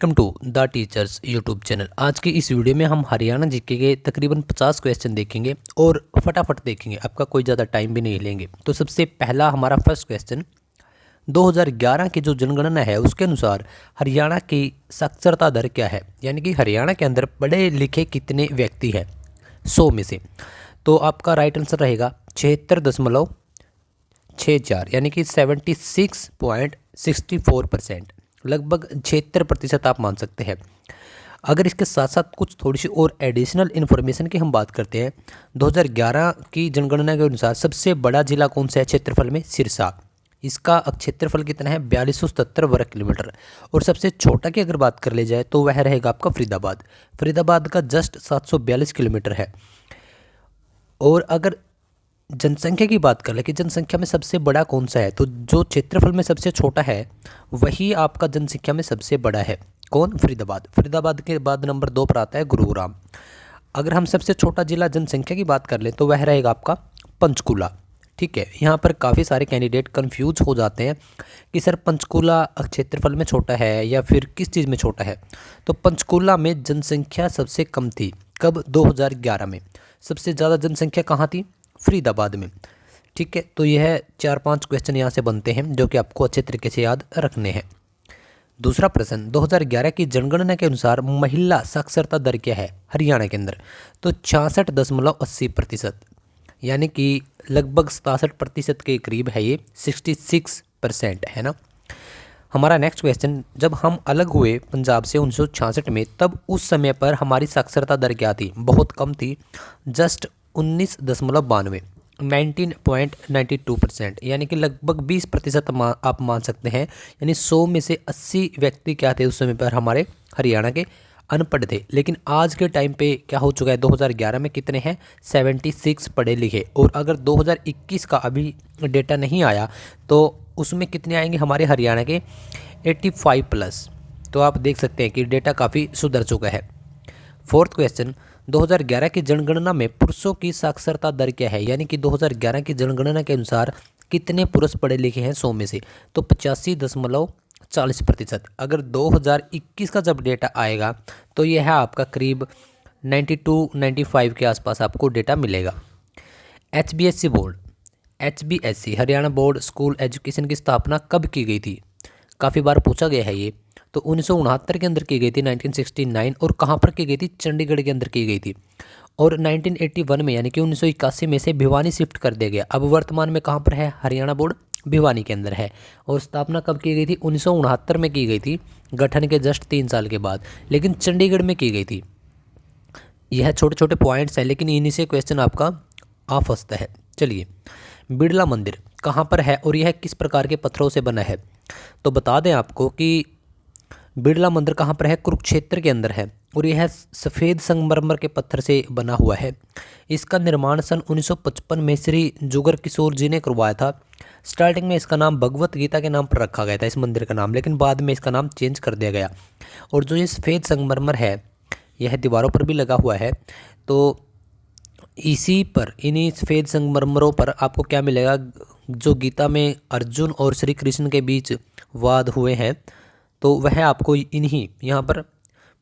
Welcome to the teachers YouTube channel. आज की इस वीडियो में हम हरियाणा जीके के तकरीबन 50 क्वेश्चन देखेंगे और फटाफट देखेंगे, आपका कोई ज़्यादा टाइम भी नहीं लेंगे। तो सबसे पहला हमारा फर्स्ट क्वेश्चन, 2011 की जो जनगणना है उसके अनुसार हरियाणा की साक्षरता दर क्या है, यानी कि हरियाणा के अंदर पढ़े लिखे कितने व्यक्ति हैं 100 में से। तो आपका राइट आंसर रहेगा 76.64 यानी कि 76.64%, लगभग 76% आप मान सकते हैं। अगर इसके साथ साथ कुछ थोड़ी सी और एडिशनल इन्फॉर्मेशन की हम बात करते हैं, 2011 की जनगणना के अनुसार सबसे बड़ा जिला कौन सा है क्षेत्रफल में? सिरसा। इसका क्षेत्रफल कितना है? 4277 वर्ग किलोमीटर। और सबसे छोटा की अगर बात कर ली जाए तो वह रहेगा आपका फरीदाबाद। फरीदाबाद का जस्ट 742 किलोमीटर है। और अगर जनसंख्या की बात कर ले कि जनसंख्या में सबसे बड़ा कौन सा है, तो जो क्षेत्रफल में सबसे छोटा है वही आपका जनसंख्या में सबसे बड़ा है। कौन? फरीदाबाद। फरीदाबाद के बाद नंबर 2 पर आता है गुरुग्राम। अगर हम सबसे छोटा जिला जनसंख्या की बात कर ले तो वह रहेगा आपका पंचकुला। ठीक है, यहाँ पर काफ़ी सारे कैंडिडेट कंफ्यूज हो जाते हैं कि सर पंचकुला क्षेत्रफल में छोटा है या फिर किस चीज़ में छोटा है। तो पंचकुला में जनसंख्या सबसे कम थी। कब? 2011 में। सबसे ज़्यादा जनसंख्या कहाँ थी? फरीदाबाद में। ठीक है, तो यह 4-5 क्वेश्चन यहाँ से बनते हैं जो कि आपको अच्छे तरीके से याद रखने हैं। दूसरा प्रश्न, 2011 की जनगणना के अनुसार महिला साक्षरता दर क्या है हरियाणा के अंदर? तो 66.80%, यानी कि लगभग 67% के करीब है ये, 66% है ना। हमारा नेक्स्ट क्वेश्चन, जब हम अलग हुए पंजाब से 1966 में, तब उस समय पर हमारी साक्षरता दर क्या थी? बहुत कम थी, जस्ट 19.92, 19.92%, यानी कि लगभग 20% आप मान सकते हैं। यानी 100 में से 80 व्यक्ति क्या थे उस समय पर हमारे हरियाणा के? अनपढ़ थे। लेकिन आज के टाइम पे क्या हो चुका है? 2011 में कितने हैं? 76 पढ़े लिखे। और अगर 2021 का अभी डेटा नहीं आया तो उसमें कितने आएंगे हमारे हरियाणा के? 85+। तो आप देख सकते हैं कि डेटा काफ़ी सुधर चुका है। फोर्थ क्वेश्चन, 2011 की जनगणना में पुरुषों की साक्षरता दर क्या है? यानी कि 2011 की जनगणना के अनुसार कितने पुरुष पढ़े लिखे हैं 100 में से? तो 85.40%। अगर 2021 का जब डेटा आएगा तो यह है आपका करीब 92-95 के आसपास आपको डेटा मिलेगा। HBSC board, HBSC Haryana board school education की स्थापना कब की गई थी? काफ़ी बार पूछा गया है ये। तो 1969 के अंदर की गई थी, 1969। और कहाँ पर की गई थी? चंडीगढ़ के अंदर की गई थी। और 1981 में यानी कि 1981 में से भिवानी शिफ्ट कर दिया गया। अब वर्तमान में कहाँ पर है हरियाणा बोर्ड? भिवानी के अंदर है। और स्थापना कब की गई थी? 1969 में की गई थी, गठन के जस्ट 3 साल के बाद, लेकिन चंडीगढ़ में की गई थी। यह छोटे छोटे पॉइंट्स हैं लेकिन इन्हीं से क्वेश्चन आपका आ फंसता है। चलिए, बिड़ला मंदिर कहाँ पर है और यह किस प्रकार के पत्थरों से बना है? तो बता दें आपको कि बिड़ला मंदिर कहाँ पर है? कुरुक्षेत्र के अंदर है। और यह सफ़ेद संगमरमर के पत्थर से बना हुआ है। इसका निर्माण सन 1955 में श्री जुगर किशोर जी ने करवाया था। स्टार्टिंग में इसका नाम भगवत गीता के नाम पर रखा गया था, इस मंदिर का नाम, लेकिन बाद में इसका नाम चेंज कर दिया गया। और जो ये सफ़ेद संगमरमर है यह दीवारों पर भी लगा हुआ है। तो इसी पर, इन्हीं सफ़ेद संगमरमरों पर आपको क्या मिलेगा? जो गीता में अर्जुन और श्री कृष्ण के बीच वाद हुए हैं तो वह आपको इन्हीं यहाँ पर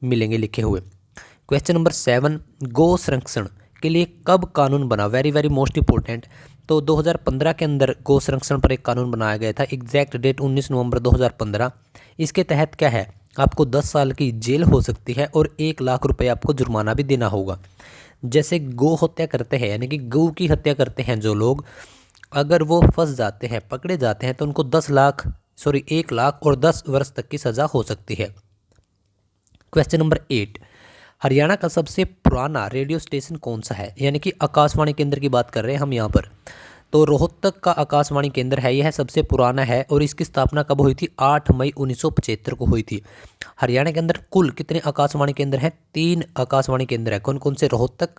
मिलेंगे लिखे हुए। क्वेश्चन नंबर 7, गौ संरक्षण के लिए कब कानून बना? Very very most important. तो 2015 के अंदर गौ संरक्षण पर एक कानून बनाया गया था। एग्जैक्ट डेट 19 नवंबर 2015। इसके तहत क्या है? आपको 10 साल की जेल हो सकती है और 1 लाख रुपये आपको जुर्माना भी देना होगा। जैसे गौ हत्या करते हैं, यानी कि गौ की हत्या करते हैं जो लोग, अगर वो फंस जाते हैं, पकड़े जाते हैं, तो उनको 1 लाख और 10 वर्ष तक की सज़ा हो सकती है। क्वेश्चन नंबर 8, हरियाणा का सबसे पुराना रेडियो स्टेशन कौन सा है? यानी कि आकाशवाणी केंद्र की बात कर रहे हैं हम यहाँ पर। तो रोहतक का आकाशवाणी केंद्र है, यह सबसे पुराना है। और इसकी स्थापना कब हुई थी? 8 मई 1975 को हुई थी। हरियाणा के अंदर कुल कितने आकाशवाणी केंद्र हैं? 3 आकाशवाणी केंद्र है। कौन कौन से? रोहतक,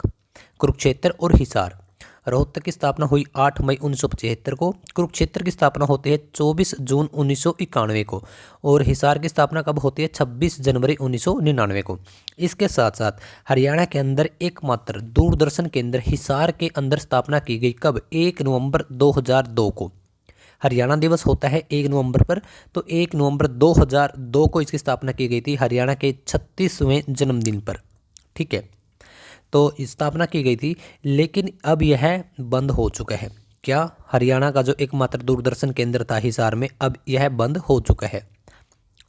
कुरुक्षेत्र और हिसार। रोहतक की स्थापना हुई 8 मई 1975 को। कुरुक्षेत्र की स्थापना होती है 24 जून 1991 को। और हिसार की स्थापना कब होती है? 26 जनवरी 1999 को। इसके साथ साथ हरियाणा के अंदर एकमात्र दूरदर्शन केंद्र हिसार के अंदर स्थापना की गई। कब? 1 नवंबर 2002 को। हरियाणा दिवस होता है 1 नवंबर पर, तो 1 नवंबर 2002 को इसकी स्थापना की गई थी हरियाणा के 36वें जन्मदिन पर। ठीक है, तो स्थापना की गई थी, लेकिन अब यह बंद हो चुका है। क्या? हरियाणा का जो एकमात्र दूरदर्शन केंद्र था हिसार में, अब यह बंद हो चुका है।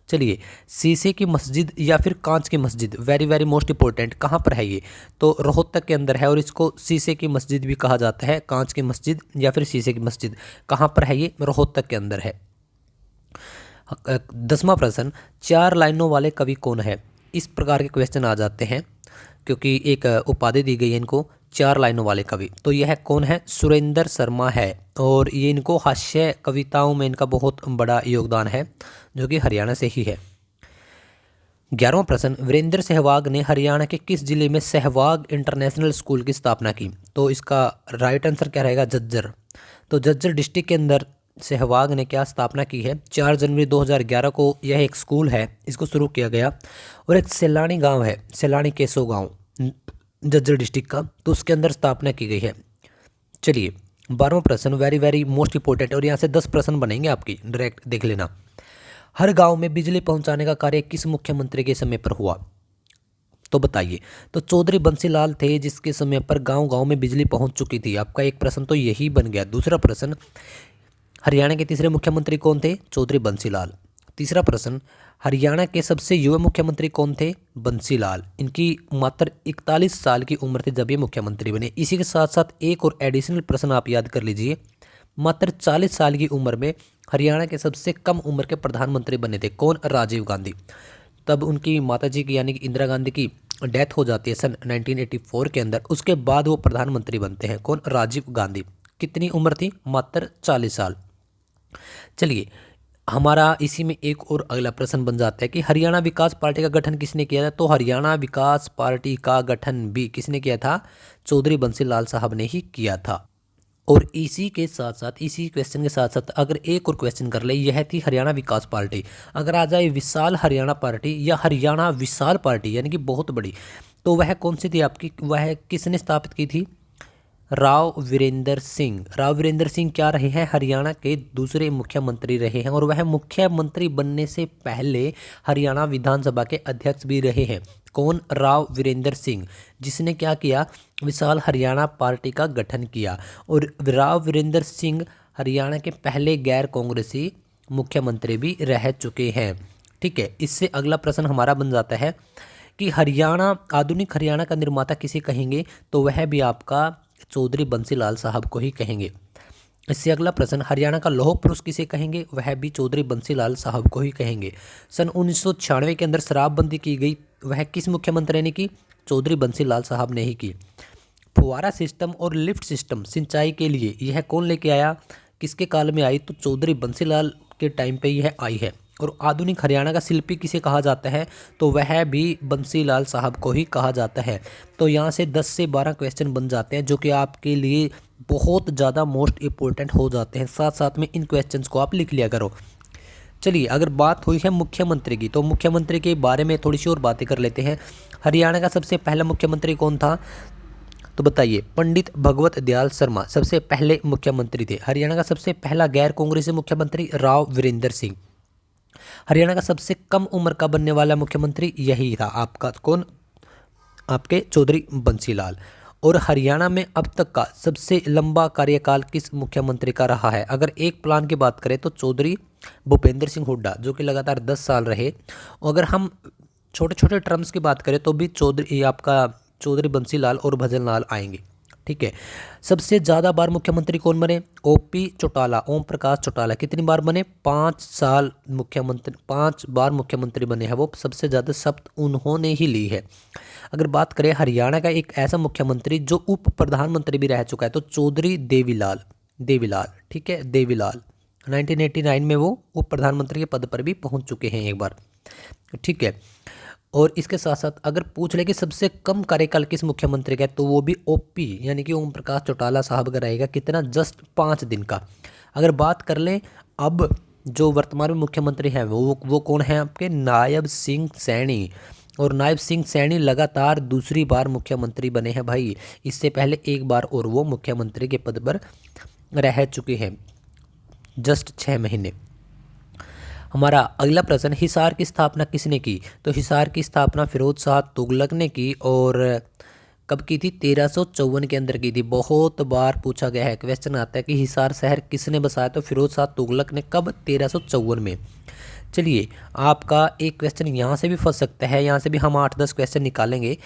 चलिए, शीशे की मस्जिद या फिर कांच की मस्जिद, वेरी वेरी मोस्ट इंपॉर्टेंट, कहाँ पर है ये? तो रोहतक के अंदर है, और इसको शीशे की मस्जिद भी कहा जाता है, कांच की मस्जिद या फिर शीशे की मस्जिद। कहाँ पर है ये? रोहतक के अंदर है। 10वां प्रश्न, 4 लाइनों वाले कवि कौन है? इस प्रकार के क्वेश्चन आ जाते हैं क्योंकि एक उपाधि दी गई है इनको, 4 लाइनों वाले कवि। तो यह कौन है? सुरेंद्र शर्मा है, और ये इनको हास्य कविताओं में इनका बहुत बड़ा योगदान है, जो कि हरियाणा से ही है। 11वां प्रश्न, वीरेंद्र सहवाग ने हरियाणा के किस जिले में सहवाग इंटरनेशनल स्कूल की स्थापना की? तो इसका राइट आंसर क्या रहेगा? झज्जर। तो झज्जर डिस्ट्रिक्ट के अंदर सहवाग ने क्या स्थापना की है? 4 जनवरी 2011 को यह एक स्कूल है, इसको शुरू किया गया। और एक सैलानी गांव है, सैलानी केसो गांव, झज्जर डिस्ट्रिक्ट का, तो उसके अंदर स्थापना की गई है। चलिए, 12वां प्रश्न, वेरी वेरी मोस्ट इंपॉर्टेंट, और यहाँ से 10 प्रश्न बनेंगे आपकी, डायरेक्ट देख लेना। हर गांव में बिजली पहुंचाने का कार्य किस मुख्यमंत्री के समय पर हुआ? तो बताइए। तो चौधरी बंसीलाल थे, जिसके समय पर गांव गांव में बिजली पहुंच चुकी थी। आपका एक प्रश्न तो यही बन गया। दूसरा प्रश्न, हरियाणा के तीसरे मुख्यमंत्री कौन थे? चौधरी बंसीलाल। तीसरा प्रश्न, हरियाणा के सबसे युवा मुख्यमंत्री कौन थे? बंसीलाल। इनकी मात्र 41 साल की उम्र थी जब ये मुख्यमंत्री बने। इसी के साथ साथ एक और एडिशनल प्रश्न आप याद कर लीजिए, मात्र 40 साल की उम्र में हरियाणा के सबसे कम उम्र के प्रधानमंत्री बने थे। कौन? राजीव गांधी। तब उनकी माताजी की यानी कि इंदिरा गांधी की डेथ हो जाती है सन 1984 के अंदर। उसके बाद वो प्रधानमंत्री बनते हैं। कौन? राजीव गांधी। कितनी उम्र थी? मात्र 40 साल। चलिए, हमारा इसी में एक और अगला प्रश्न बन जाता है कि हरियाणा विकास पार्टी का गठन किसने किया था? तो हरियाणा विकास पार्टी का गठन भी किसने किया था? चौधरी बंसीलाल साहब ने ही किया था। और इसी के साथ साथ, इसी क्वेश्चन के साथ साथ अगर एक और क्वेश्चन कर ले, यह थी हरियाणा विकास पार्टी। अगर आ जाए विशाल हरियाणा पार्टी या हरियाणा विशाल पार्टी यानी कि बहुत बड़ी, तो वह कौन सी थी आपकी? वह किसने स्थापित की थी? राव वीरेंद्र सिंह। राव वीरेंद्र सिंह क्या रहे हैं? हरियाणा के दूसरे मुख्यमंत्री रहे हैं, और वह मुख्यमंत्री बनने से पहले हरियाणा विधानसभा के अध्यक्ष भी रहे हैं। कौन? राव वीरेंद्र सिंह, जिसने क्या किया? विशाल हरियाणा पार्टी का गठन किया। और राव वीरेंद्र सिंह हरियाणा के पहले गैर कांग्रेसी मुख्यमंत्री भी रह चुके हैं। ठीक है, इससे अगला प्रश्न हमारा बन जाता है कि हरियाणा, आधुनिक हरियाणा का निर्माता किसे कहेंगे? तो वह भी आपका चौधरी बंसीलाल साहब को ही कहेंगे। इससे अगला प्रश्न, हरियाणा का लौह पुरुष किसे कहेंगे? वह भी चौधरी बंसीलाल साहब को ही कहेंगे। सन 1996 के अंदर शराबबंदी की गई, वह किस मुख्यमंत्री ने की? चौधरी बंसीलाल साहब ने ही की। फुवारा सिस्टम और लिफ्ट सिस्टम सिंचाई के लिए यह कौन लेके आया? किसके काल में आई? तो चौधरी बंसीलाल के टाइम पे यह आई है। और आधुनिक हरियाणा का शिल्पी किसे कहा जाता है? तो वह भी बंसीलाल साहब को ही कहा जाता है। तो यहाँ से 10 से 12 क्वेश्चन बन जाते हैं, जो कि आपके लिए बहुत ज़्यादा मोस्ट इम्पोर्टेंट हो जाते हैं। साथ साथ में इन क्वेश्चंस को आप लिख लिया करो। चलिए, अगर बात हुई है मुख्यमंत्री की, तो मुख्यमंत्री के बारे में थोड़ी सी और बातें कर लेते हैं। हरियाणा का सबसे पहला मुख्यमंत्री कौन था? तो बताइए। पंडित भगवत दयाल शर्मा सबसे पहले मुख्यमंत्री थे। हरियाणा का सबसे पहला गैर कांग्रेसी मुख्यमंत्री राव वीरेंद्र सिंह। हरियाणा का सबसे कम उम्र का बनने वाला मुख्यमंत्री यही था आपका। कौन? आपके चौधरी बंसीलाल। और हरियाणा में अब तक का सबसे लंबा कार्यकाल किस मुख्यमंत्री का रहा है? अगर एक प्लान की बात करें तो चौधरी भूपेंद्र सिंह हुड्डा, जो कि लगातार 10 साल रहे। और अगर हम छोटे छोटे टर्म्स की बात करें तो भी चौधरी बंसीलाल और भजनलाल आएंगे। ठीक है, सबसे ज़्यादा बार मुख्यमंत्री कौन बने? ओपी चौटाला, ओम प्रकाश चौटाला। कितनी बार बने? 5 बार मुख्यमंत्री बने हैं वो, सबसे ज़्यादा शपथ उन्होंने ही ली है। अगर बात करें हरियाणा का एक ऐसा मुख्यमंत्री जो उप प्रधानमंत्री भी रह चुका है, तो चौधरी देवीलाल। ठीक है, देवीलाल 1989 में वो उप प्रधानमंत्री के पद पर भी पहुंच चुके हैं एक बार। ठीक है, और इसके साथ साथ अगर पूछ ले कि सबसे कम कार्यकाल किस मुख्यमंत्री का है, तो वो भी ओपी यानी कि ओम प्रकाश चौटाला साहब का रहेगा। कितना? जस्ट 5 दिन का। अगर बात कर लें अब जो वर्तमान में मुख्यमंत्री हैं वो कौन है आपके? नायब सिंह सैनी। और नायब सिंह सैनी लगातार दूसरी बार मुख्यमंत्री बने हैं भाई। इससे पहले एक बार और वो मुख्यमंत्री के पद पर रह चुके हैं। जस्ट 6 महीने। हमारा अगला प्रश्न, हिसार की स्थापना किसने की? तो हिसार की स्थापना फिरोज शाह तुगलक ने की और कब की थी? 1354 के अंदर की थी। बहुत बार पूछा गया है, क्वेश्चन आता है कि हिसार शहर किसने बसाया? तो फिरोज शाह तुगलक ने। कब? 1354 में। चलिए, आपका एक क्वेश्चन यहाँ से भी फंस सकता है, यहाँ से भी हम 8-10 क्वेश्चन निकालेंगे।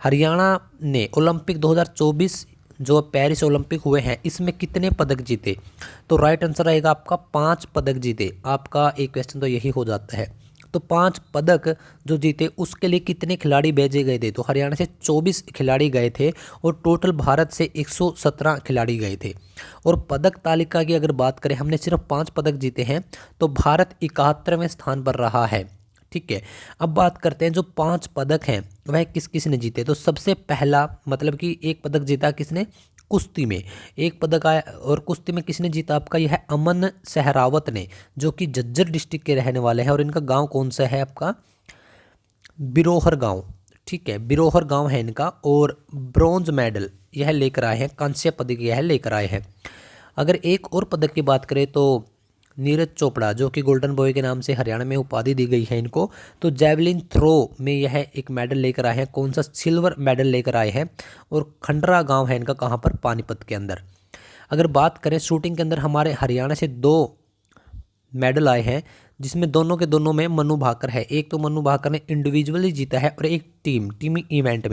हरियाणा ने ओलंपिक 2024 जो पेरिस ओलंपिक हुए हैं, इसमें कितने पदक जीते? तो राइट आंसर रहेगा आपका 5 पदक जीते। आपका एक क्वेश्चन तो यही हो जाता है। तो 5 पदक जो जीते उसके लिए कितने खिलाड़ी भेजे गए थे? तो हरियाणा से 24 खिलाड़ी गए थे और टोटल भारत से 117 खिलाड़ी गए थे। और पदक तालिका की अगर बात करें, हमने सिर्फ 5 पदक जीते हैं, तो भारत 71वें स्थान पर रहा है। ठीक है, अब बात करते हैं जो 5 पदक हैं वह किस किस ने जीते। तो सबसे पहला मतलब कि एक पदक जीता किसने? कुश्ती में एक पदक आया। और कुश्ती में किसने जीता? आपका यह है अमन सहरावत ने, जो कि झज्जर डिस्ट्रिक्ट के रहने वाले हैं। और इनका गांव कौन सा है? आपका बिरोहर गांव। ठीक है, बिरोहर गांव है इनका। और ब्रॉन्ज मेडल यह लेकर आए हैं, कांस्य पदक यह लेकर आए हैं। अगर एक और पदक की बात करें तो नीरज चोपड़ा, जो कि गोल्डन बॉय के नाम से हरियाणा में उपाधि दी गई है इनको, तो जैवलिन थ्रो में यह एक मेडल लेकर आए हैं। कौन सा? सिल्वर मेडल लेकर आए हैं। और खंडरा गांव है इनका, कहाँ पर? पानीपत के अंदर। अगर बात करें शूटिंग के अंदर, हमारे हरियाणा से 2 मेडल आए हैं, जिसमें दोनों के दोनों में मनु भाकर है। एक तो मनु भाकर ने इंडिविजुअली जीता है और एक टीम इवेंट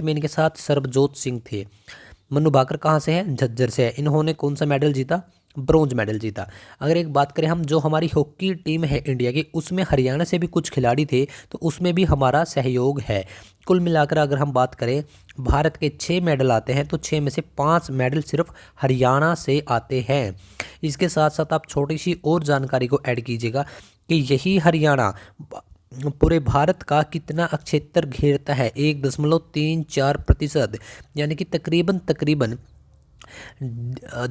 में इनके साथ सरबजोत सिंह थे। मनु भाकर कहाँ से है? झज्जर से है। इन्होंने कौन सा मेडल जीता? ब्रॉन्ज मेडल जीता। अगर एक बात करें हम, जो हमारी हॉकी टीम है इंडिया की, उसमें हरियाणा से भी कुछ खिलाड़ी थे, तो उसमें भी हमारा सहयोग है। कुल मिलाकर अगर हम बात करें, भारत के 6 मेडल आते हैं, तो 6 में से 5 मेडल सिर्फ हरियाणा से आते हैं। इसके साथ साथ आप छोटी सी और जानकारी को ऐड कीजिएगा कि यही हरियाणा पूरे भारत का कितना क्षेत्र घेरता है? 1.34%, यानी कि तकरीबन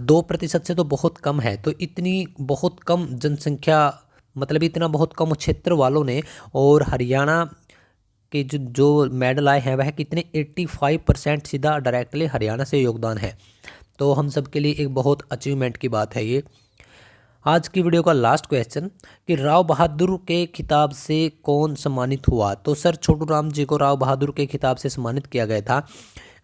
2% से तो बहुत कम है। तो इतनी बहुत कम जनसंख्या, मतलब इतना बहुत कम क्षेत्र वालों ने, और हरियाणा के जो मेडल आए हैं वह कितने? 85% सीधा डायरेक्टली हरियाणा से योगदान है। तो हम सब के लिए एक बहुत अचीवमेंट की बात है ये। आज की वीडियो का लास्ट क्वेश्चन कि राव बहादुर के खिताब से कौन सम्मानित हुआ? तो सर छोटू राम जी को राव बहादुर के खिताब से सम्मानित किया गया था।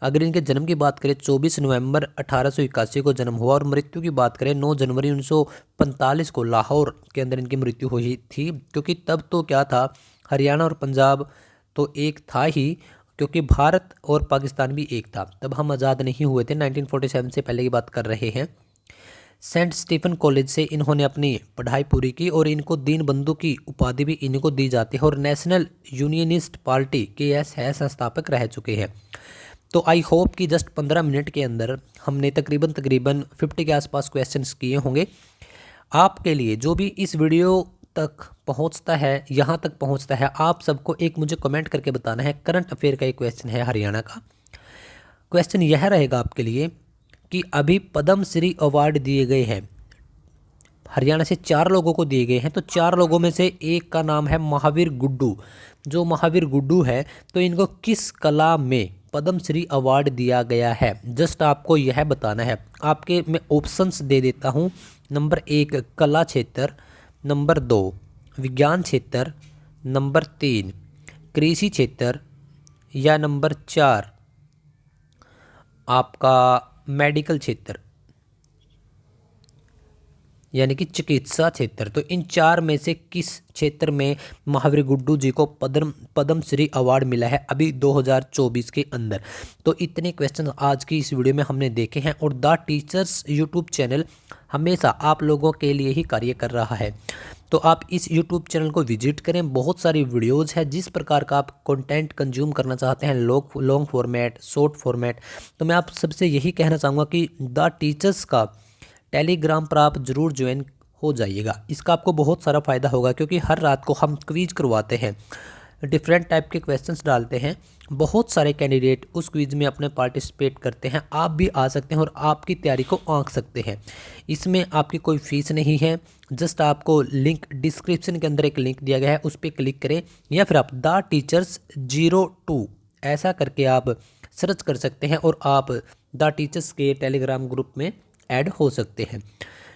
अगर इनके जन्म की बात करें, 24 नवंबर 1881 को जन्म हुआ। और मृत्यु की बात करें, 9 जनवरी 1945 को लाहौर के अंदर इनकी मृत्यु हुई थी। क्योंकि तब तो क्या था, हरियाणा और पंजाब तो एक था ही, क्योंकि भारत और पाकिस्तान भी एक था। तब हम आज़ाद नहीं हुए थे, 1947 से पहले की बात कर रहे हैं। सेंट स्टीफन कॉलेज से इन्होंने अपनी पढ़ाई पूरी की और इनको दीन बंधु की उपाधि भी इनको दी जाती है। और नेशनल यूनियनिस्ट पार्टी के है संस्थापक रह चुके हैं। तो आई होप कि जस्ट 15 मिनट के अंदर हमने तकरीबन 50 के आसपास क्वेश्चंस किए होंगे। आपके लिए जो भी इस वीडियो तक पहुंचता है, यहाँ तक पहुंचता है, आप सबको एक मुझे कमेंट करके बताना है। करंट अफेयर का एक क्वेश्चन है हरियाणा का। क्वेश्चन यह रहेगा आपके लिए कि अभी पद्म श्री अवार्ड दिए गए हैं, हरियाणा से 4 लोगों को दिए गए हैं। तो 4 लोगों में से एक का नाम है महावीर गुड्डू। जो महावीर गुड्डू है, तो इनको किस कला में पद्म श्री अवार्ड दिया गया है? जस्ट आपको यह बताना है। आपके मैं ऑप्शंस दे देता हूँ। नंबर 1 कला क्षेत्र, नंबर 2 विज्ञान क्षेत्र, नंबर 3 कृषि क्षेत्र, या नंबर 4 आपका मेडिकल क्षेत्र, यानी कि चिकित्सा क्षेत्र। तो इन 4 में से किस क्षेत्र में महावीर गुड्डू जी को पद्म श्री अवार्ड मिला है अभी 2024 के अंदर? तो इतने क्वेश्चन आज की इस वीडियो में हमने देखे हैं। और द टीचर्स यूट्यूब चैनल हमेशा आप लोगों के लिए ही कार्य कर रहा है। तो आप इस यूट्यूब चैनल को विजिट करें। बहुत सारी वीडियोज़ है, जिस प्रकार का आप कंटेंट कंज्यूम करना चाहते हैं, लॉन्ग फॉर्मेट, शॉर्ट फॉर्मेट, तो मैं आप सबसे यही कहना चाहूँगा कि द टीचर्स का टेलीग्राम पर आप ज़रूर ज्वाइन हो जाइएगा। इसका आपको बहुत सारा फ़ायदा होगा, क्योंकि हर रात को हम क्विज करवाते हैं, डिफरेंट टाइप के क्वेश्चंस डालते हैं। बहुत सारे कैंडिडेट उस क्विज में अपने पार्टिसिपेट करते हैं। आप भी आ सकते हैं और आपकी तैयारी को आंक सकते हैं। इसमें आपकी कोई फीस नहीं है। जस्ट आपको लिंक डिस्क्रिप्शन के अंदर एक लिंक दिया गया है, उस पर क्लिक करें, या फिर आप द टीचर्स 02 ऐसा करके आप सर्च कर सकते हैं और आप द टीचर्स के टेलीग्राम ग्रुप में ऐड हो सकते हैं।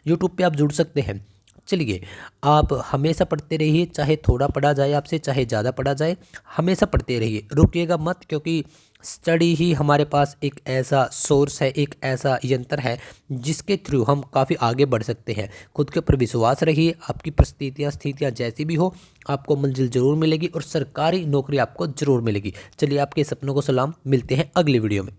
यूट्यूब पे आप जुड़ सकते हैं। चलिए, आप हमेशा पढ़ते रहिए, चाहे थोड़ा पढ़ा जाए आपसे, चाहे ज़्यादा पढ़ा जाए, हमेशा पढ़ते रहिए, रुकिएगा मत, क्योंकि स्टडी ही हमारे पास एक ऐसा सोर्स है, एक ऐसा यंत्र है जिसके थ्रू हम काफ़ी आगे बढ़ सकते हैं। खुद के ऊपर विश्वास रखिए, आपकी परिस्थितियाँ स्थितियाँ जैसी भी हो, आपको मंजिल ज़रूर मिलेगी और सरकारी नौकरी आपको ज़रूर मिलेगी। चलिए, आपके सपनों को सलाम, मिलते हैं अगली वीडियो में।